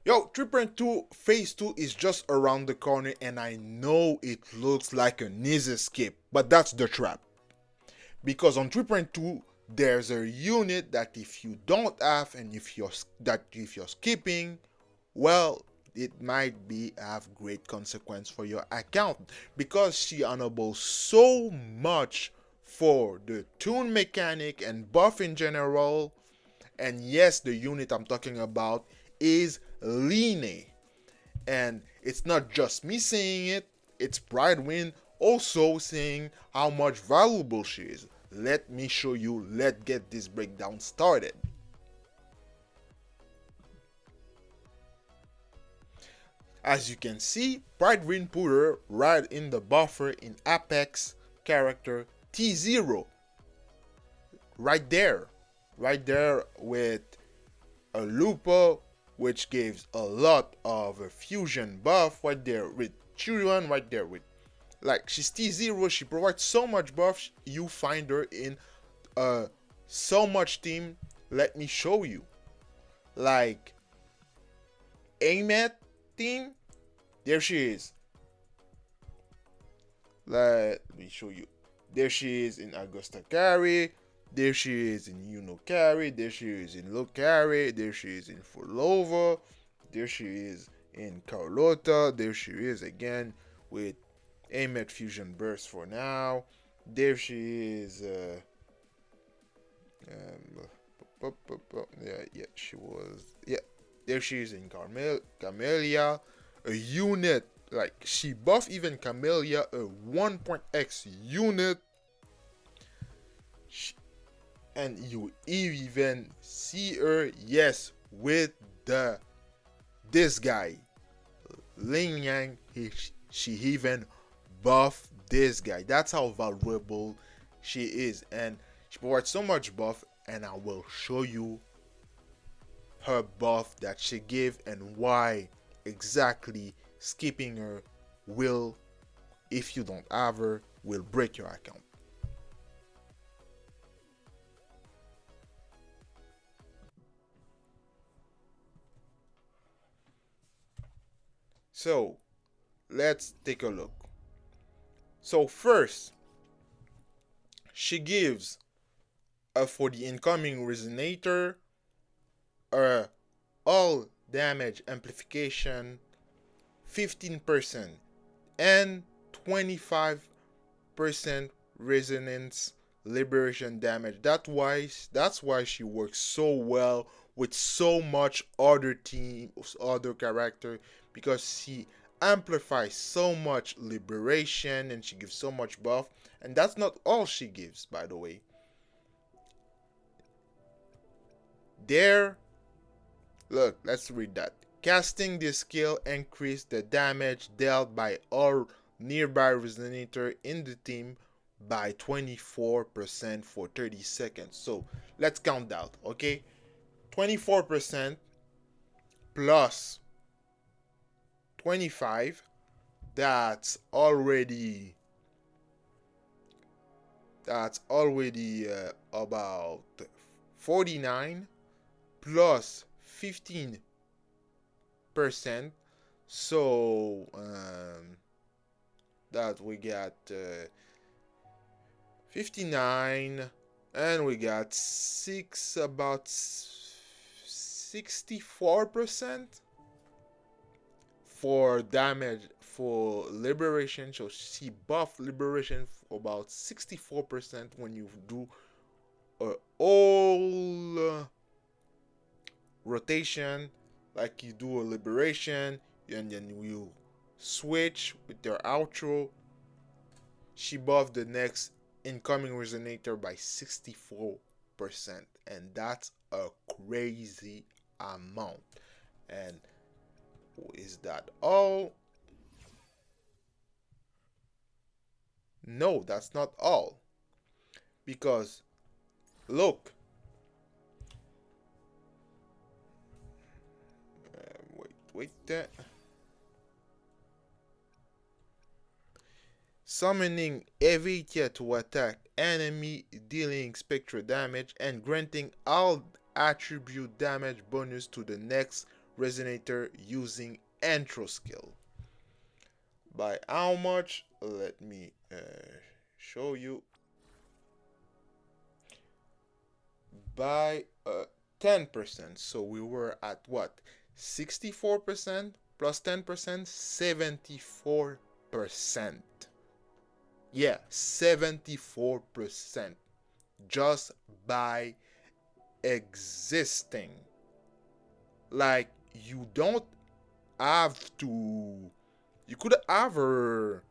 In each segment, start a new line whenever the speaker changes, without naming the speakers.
Yo, 3.2 Phase 2 is just around the corner, and I know it looks like an easy escape, but that's the trap. Because on 3.2, there's a unit that if you don't have and if you're skipping, well, it might be have great consequence for your account because she enables so much for the tune mechanic and buff in general. And yes, the unit I'm talking about is Lynae. And it's not just me saying it, it's Brightwin also saying how much valuable she is. Let me show you, let's get this breakdown started. As you can see, Brightwin put her right in the buffer in Apex character T0. Right there. Right there with a Lupa, which gives a lot of a fusion buff right there with Chirion, right there with like she's T0, she provides so much buff, you find her in so much team. Let me show you. Like Amed team, there she is. Let me show you. There she is in Augusta carry. There she is in Uno carry. There she is in Luuk carry. There she is in Fulova. There she is in Carlota. There she is again with Amed Fusion Burst for now. There she is. Yeah, she was. Yeah, there she is in Camellia, a unit like she buff even Camellia, a 1.x unit. And you even see her, yes, with this guy, Ling Yang. She even buff this guy. That's how valuable she is, and she provides so much buff. And I will show you her buff that she gave and why exactly skipping her will, if you don't have her, will break your account. So let's take a look. So first, she gives for the incoming resonator all damage amplification 15% and 25% resonance liberation damage. That's why she works so well with so much other teams, other character, because she amplifies so much liberation and she gives so much buff. And that's not all she gives, by the way. There, look, let's read that. Casting this skill increase the damage dealt by all nearby resonator in the team by 24% for 30 seconds. So let's count that, okay? 24% plus 25, that's already about 49 plus 15%. So that we got 59, and we got about 64% for damage for liberation. So she buff liberation for about 64% when you do all rotation, like you do a liberation and then you switch with their outro. She buffed the next incoming resonator by 64%, and that's a crazy amount. And is that all? No, that's not all. Because look, wait that. Summoning Evitia to attack enemy, dealing spectral damage and granting all attribute damage bonus to the next resonator using intro skill. By how much? Let me show you. By 10%. So we were at what? 64% plus 10%, 74%. Yeah, 74% just by existing. Like, you don't have to. You could ever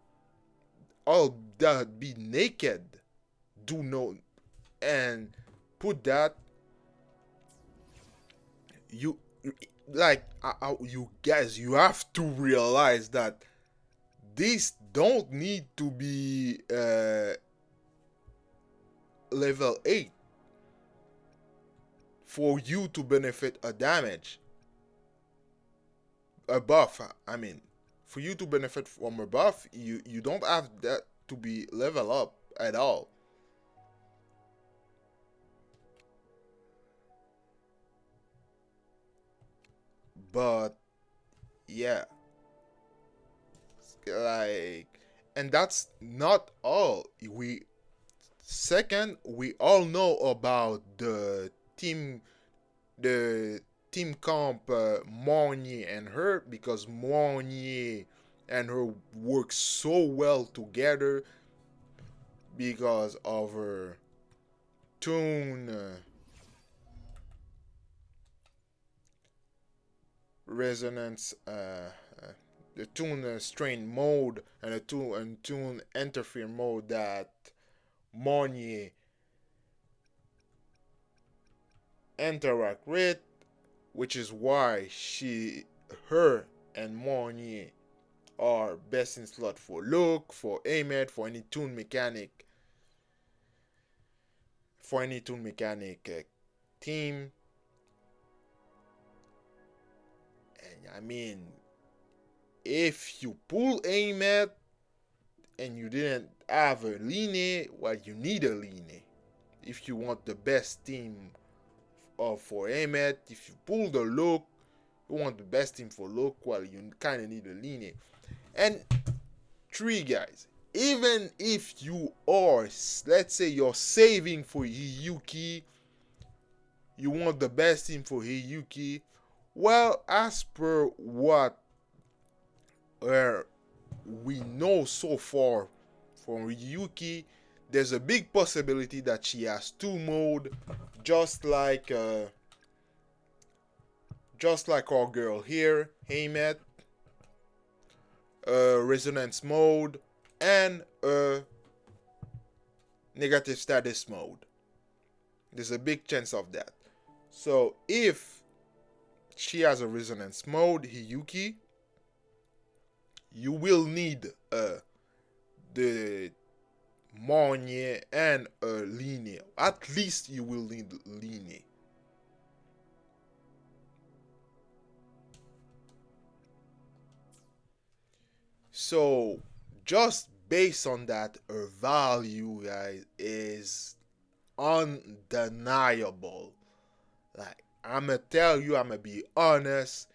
all that be naked, do no, and put that you like you guys. You have to realize that this don't need to be level 8 for you to benefit a damage, a buff. I mean, for you to benefit from a buff, you don't have that to be level up at all. But yeah, like, and that's not all. We all know about the team comp Mornye and her, because Mornye and her work so well together because of her tune resonance, the tune strain mode, and the tune interfere mode that Mornye interact with, which is why her and Mornye are best in slot for Luuk, for Amed, for any tune mechanic team. And I mean, if you pull Amed and you didn't have a Lynae, well, you need a Lynae. If you want the best team for Amed, if you pull the Luuk, you want the best team for Luuk, well, you kind of need a Lynae. And three guys, even if you are, let's say you're saving for Hiyuki, you want the best team for Hiyuki, well, as per what we know so far from Hiyuki, there's a big possibility that she has two mode, just like our girl here, Amed, resonance mode, and negative status mode. There's a big chance of that. So if she has a resonance mode, Hiyuki, you will need the Mornye and Lynae. At least you will need Lynae. So just based on that, her value, guys, is undeniable. Like, I'ma tell you, I'ma be honest.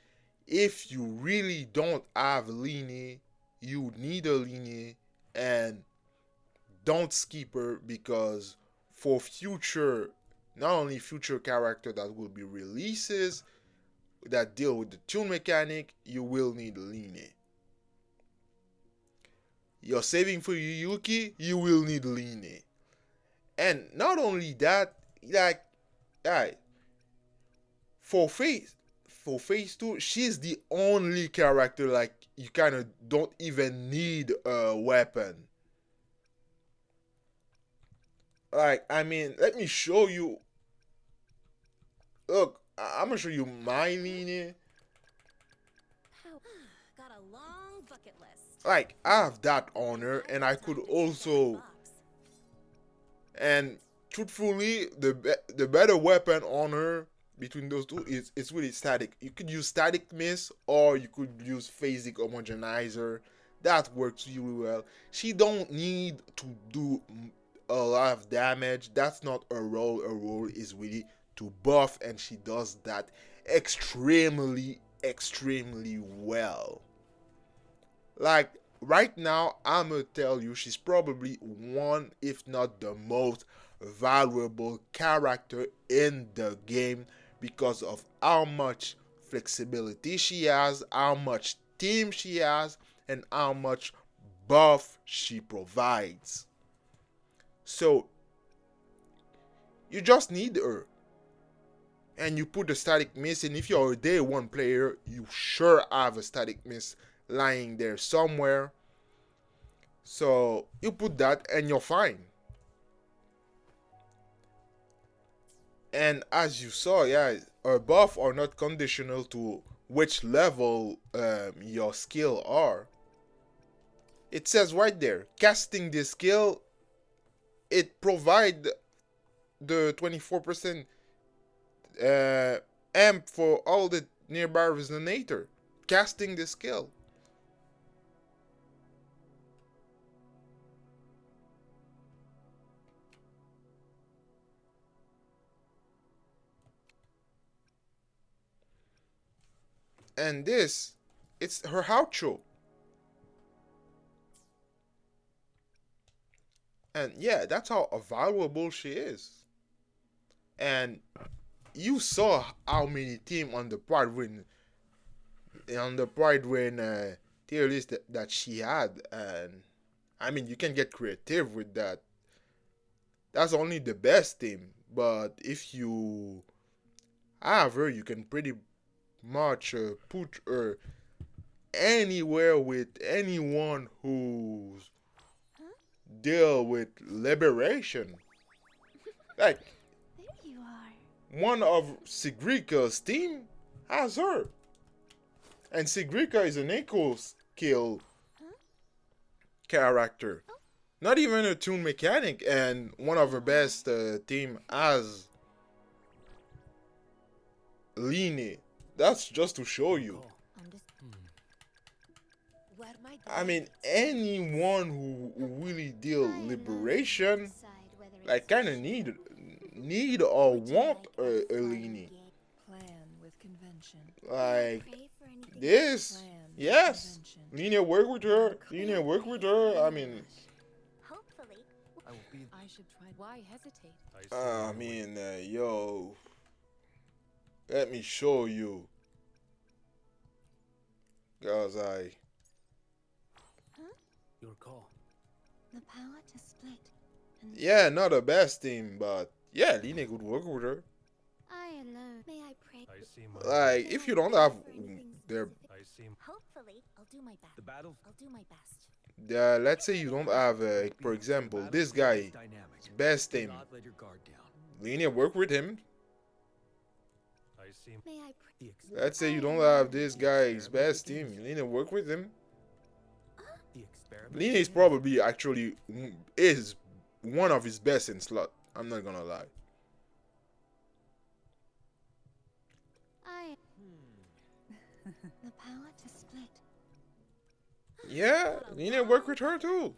If you really don't have Lynae, you need a Lynae, and don't skip her, because for future, not only future character that will be releases that deal with the tune mechanic, you will need Lynae. You're saving for Hiyuki, you will need Lynae. And not only that, like, alright, for phase 2, she's the only character, like, you kind of don't even need a weapon. Like, I mean, let me show you. Look, I'm gonna show you my Lynae.
Got a long bucket list.
Like, I have that on her, and I could also, and truthfully, the better weapon on her between those two is it's really static. You could use static miss, or you could use phasic homogenizer. That works really well. She don't need to do a lot of damage. That's not her role. Her role is really to buff, and she does that extremely extremely well. Like right now, I'm gonna tell you she's probably one, if not the most valuable character in the game because of how much flexibility she has, how much team she has, and how much buff she provides. So you just need her. And you put the static miss, and if you're a day one player, you sure have a static miss lying there somewhere. So you put that and you're fine. And as you saw, yeah, our buff are not conditional to which level your skill are. It says right there, casting this skill, it provide the 24% amp for all the nearby resonator. Casting the skill. And this, it's her outro. And yeah, that's how valuable she is. And you saw how many team on the Pride win tier list that she had, and I mean you can get creative with that. That's only the best team, but if you have her, you can pretty much put her anywhere with anyone who's deal with liberation. Like
There you are.
one of Sigrika's team has her. And Sigrika is an eco skill character. Not even a tune mechanic, and one of her best team has Lynae. That's just to show you.
I'm just. What am I
I mean, anyone who really deal liberation, like kind of need or want a Lynae.
Plan with convention.
Like
pray for anything?
this,
Plan with
yes.
convention.
Lynae work with her. Lynae work with her. I mean,
Hopefully.
I will be.
I should try. Why hesitate?
I mean, yo, let me show you, cause
Your call.
The power to split. And
yeah, not the best team, but yeah, Lynae could work with her.
I alone. May I pray?
I see my.
Like, if you don't have their,
I see
Hopefully, I'll do my best.
the battle.
I'll do my best.
let's say you don't have, for example, this guy,
Dynamic.
best
Do
team.
not let your guard down.
Lynae work with him.
I see
May I pray?
the
Let's say you don't have this guy's best team. Lynae work with him.
experiment.
Lynae is probably actually is one of his best in slot. I'm not gonna lie.
I. The power to split.
Yeah, Lynae work with her too.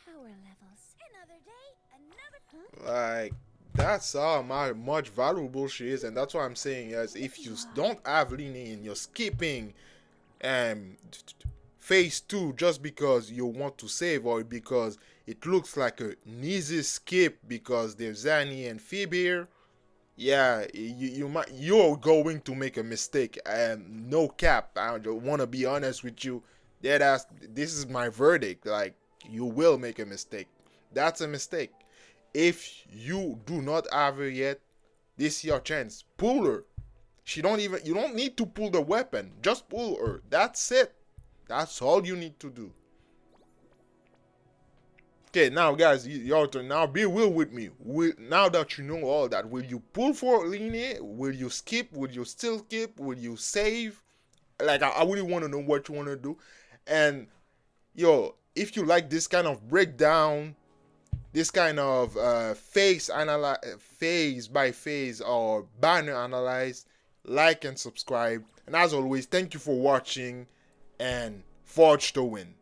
Power levels. Another day, another.
Like that's how much valuable she is, and that's why I'm saying is if you don't have Lynae and you're skipping phase 2 just because you want to save or because it looks like an easy skip because there's Zanny and Phoebe here, yeah, you're going to make a mistake. And no cap, I want to be honest with you. This is my verdict. Like you will make a mistake. That's a mistake. If you do not have her yet, this is your chance. Pull her. You don't need to pull the weapon. Just pull her. That's it. That's all you need to do. Okay, now guys, your turn. Now be real with me. Now that you know all that, will you pull for Lynae? Will you skip? Will you still skip? Will you save? Like I really want to know what you want to do. And yo, if you like this kind of breakdown, this kind of phase by phase or banner analyze, like and subscribe. And as always, thank you for watching and forge to win.